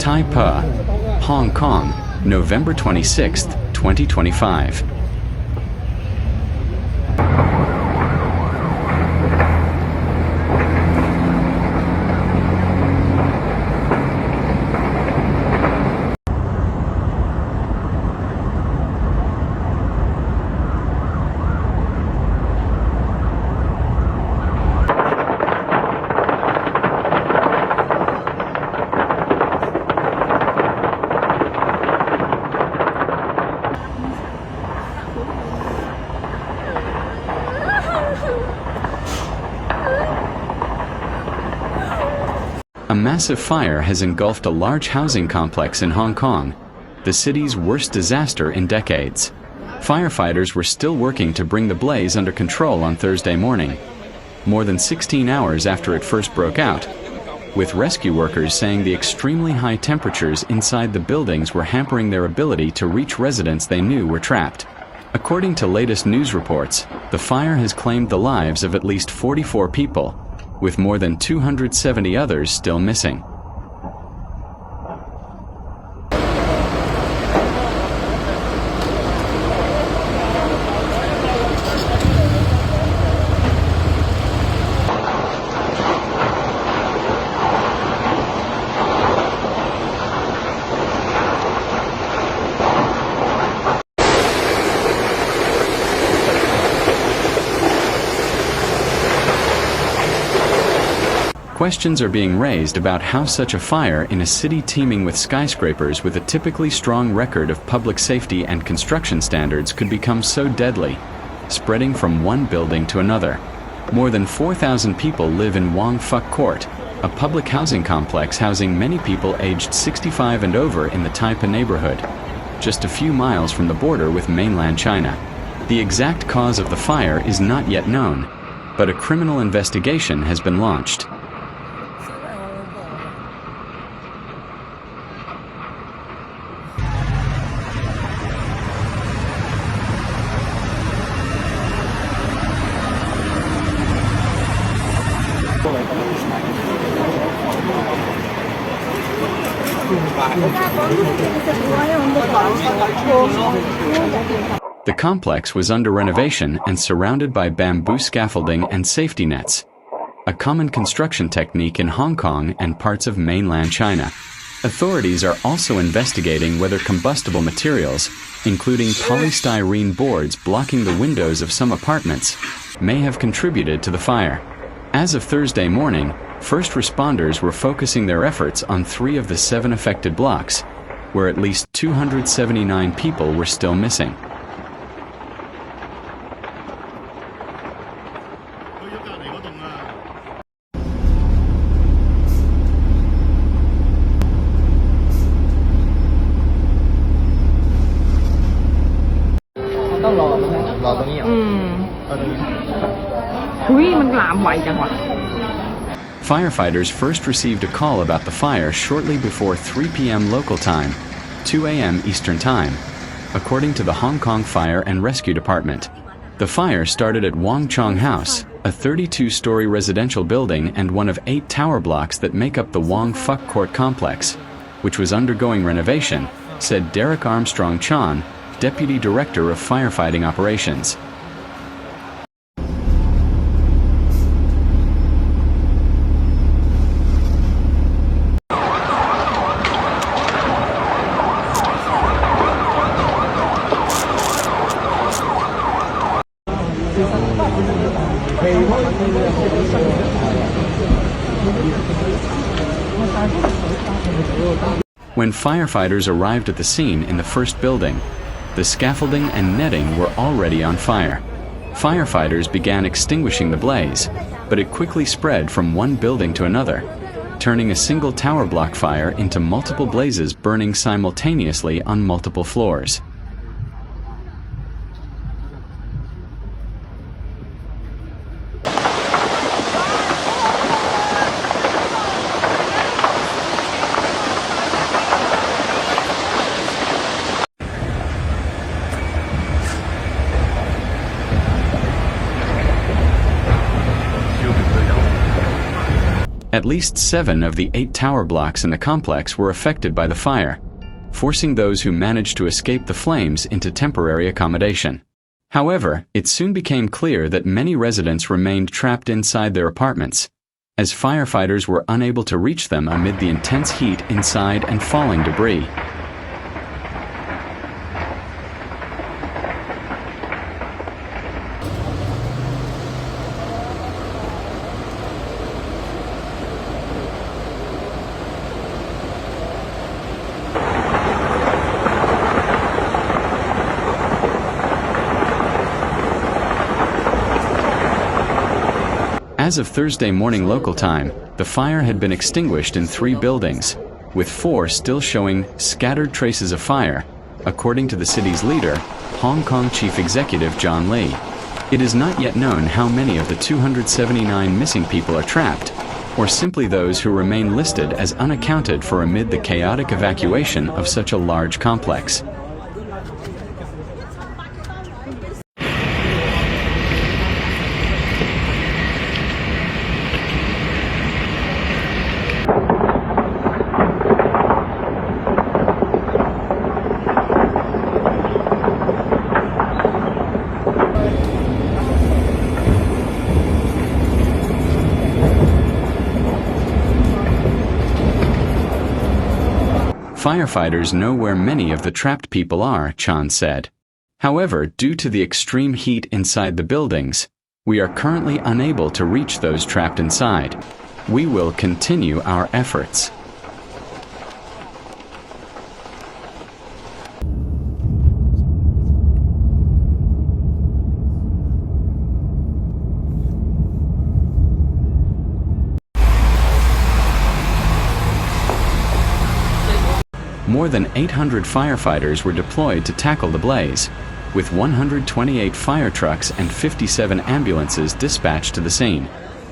Tai Po, Hong Kong, November 26, 2025. A massive fire has engulfed a large housing complex in Hong Kong, the city's worst disaster in decades. Firefighters were still working to bring the blaze under control on Thursday morning, more than 16 hours after it first broke out, with rescue workers saying the extremely high temperatures inside the buildings were hampering their ability to reach residents they knew were trapped. According to latest news reports, the fire has claimed the lives of at least 44 people, with more than 270 others still missing. Questions are being raised about how such a fire in a city teeming with skyscrapers with a typically strong record of public safety and construction standards could become so deadly, spreading from one building to another. More than 4,000 people live in Wang Fuk Court, a public housing complex housing many people aged 65 and over in the Tai Po neighborhood, just a few miles from the border with mainland China. The exact cause of the fire is not yet known, but a criminal investigation has been launched. The complex was under renovation and surrounded by bamboo scaffolding and safety nets, a common construction technique in Hong Kong and parts of mainland China. Authorities are also investigating whether combustible materials, including polystyrene boards blocking the windows of some apartments, may have contributed to the fire. As of Thursday morning, first responders were focusing their efforts on 3 of the 7 affected blocks, where at least 279 people were still missing. Firefighters first received a call about the fire shortly before 3 p.m. local time, 2 a.m. Eastern Time, according to the Hong Kong Fire and Rescue Department. The fire started at Wong Chong House, a 32-story residential building and one of 8 tower blocks that make up the Wang Fuk Court complex, which was undergoing renovation, said Derek Armstrong Chan, Deputy Director of Firefighting Operations. When firefighters arrived at the scene in the first building, the scaffolding and netting were already on fire. Firefighters began extinguishing the blaze, but it quickly spread from one building to another, turning a single tower block fire into multiple blazes burning simultaneously on multiple floors. At least 7 of the 8 tower blocks in the complex were affected by the fire, forcing those who managed to escape the flames into temporary accommodation. However, it soon became clear that many residents remained trapped inside their apartments, as firefighters were unable to reach them amid the intense heat inside and falling debris. As of Thursday morning local time, the fire had been extinguished in 3 buildings, with 4 still showing scattered traces of fire, according to the city's leader, Hong Kong Chief Executive John Lee. It is not yet known how many of the 279 missing people are trapped, or simply those who remain listed as unaccounted for amid the chaotic evacuation of such a large complex. Firefighters know where many of the trapped people are, Chan said. However, due to the extreme heat inside the buildings, we are currently unable to reach those trapped inside. We will continue our efforts. More than 800 firefighters were deployed to tackle the blaze, with 128 fire trucks and 57 ambulances dispatched to the scene.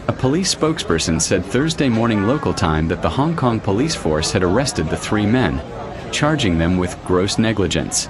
A police spokesperson said Thursday morning local time that the Hong Kong police force had arrested the 3 men, charging them with gross negligence.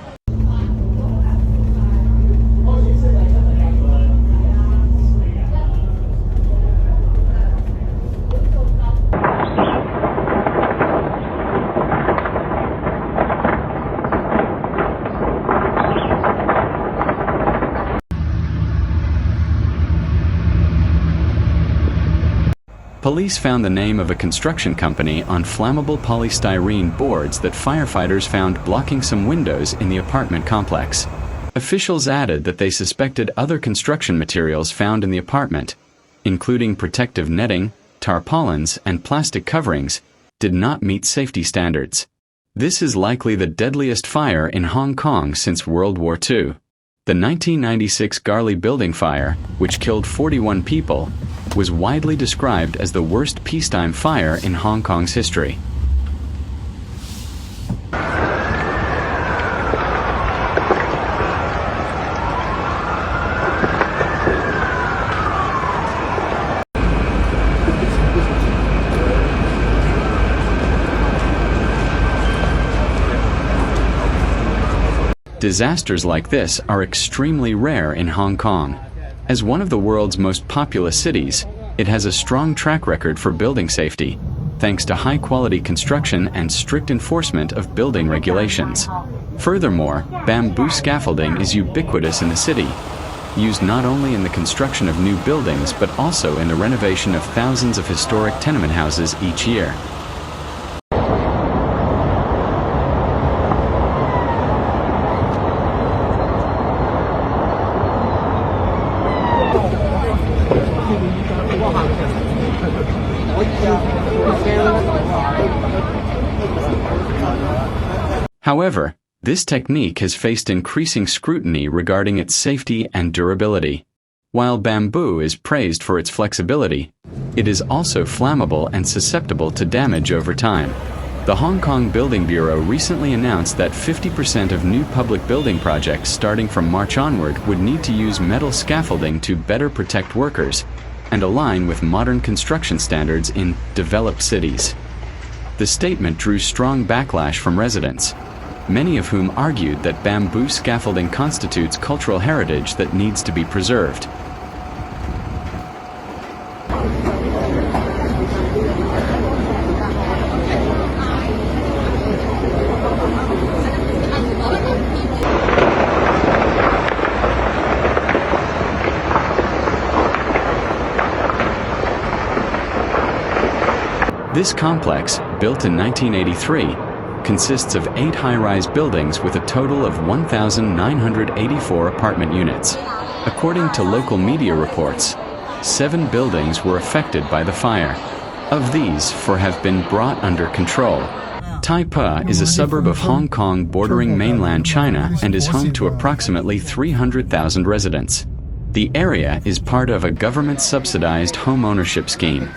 Police found the name of a construction company on flammable polystyrene boards that firefighters found blocking some windows in the apartment complex. Officials added that they suspected other construction materials found in the apartment, including protective netting, tarpaulins, and plastic coverings, did not meet safety standards. This is likely the deadliest fire in Hong Kong since World War II. The 1996 Garley building fire, which killed 41 people, was widely described as the worst peacetime fire in Hong Kong's history. Disasters like this are extremely rare in Hong Kong. As one of the world's most populous cities, it has a strong track record for building safety, thanks to high-quality construction and strict enforcement of building regulations. Furthermore, bamboo scaffolding is ubiquitous in the city, used not only in the construction of new buildings but also in the renovation of thousands of historic tenement houses each year. However, this technique has faced increasing scrutiny regarding its safety and durability. While bamboo is praised for its flexibility, it is also flammable and susceptible to damage over time. The Hong Kong Building Bureau recently announced that 50% of new public building projects starting from March onward would need to use metal scaffolding to better protect workers and align with modern construction standards in developed cities. The statement drew strong backlash from residents, many of whom argued that bamboo scaffolding constitutes cultural heritage that needs to be preserved. This complex, built in 1983, consists of 8 high-rise buildings with a total of 1,984 apartment units. According to local media reports, 7 buildings were affected by the fire. Of these, 4 have been brought under control. Tai Po is a suburb of Hong Kong bordering mainland China and is home to approximately 300,000 residents. The area is part of a government-subsidized home ownership scheme.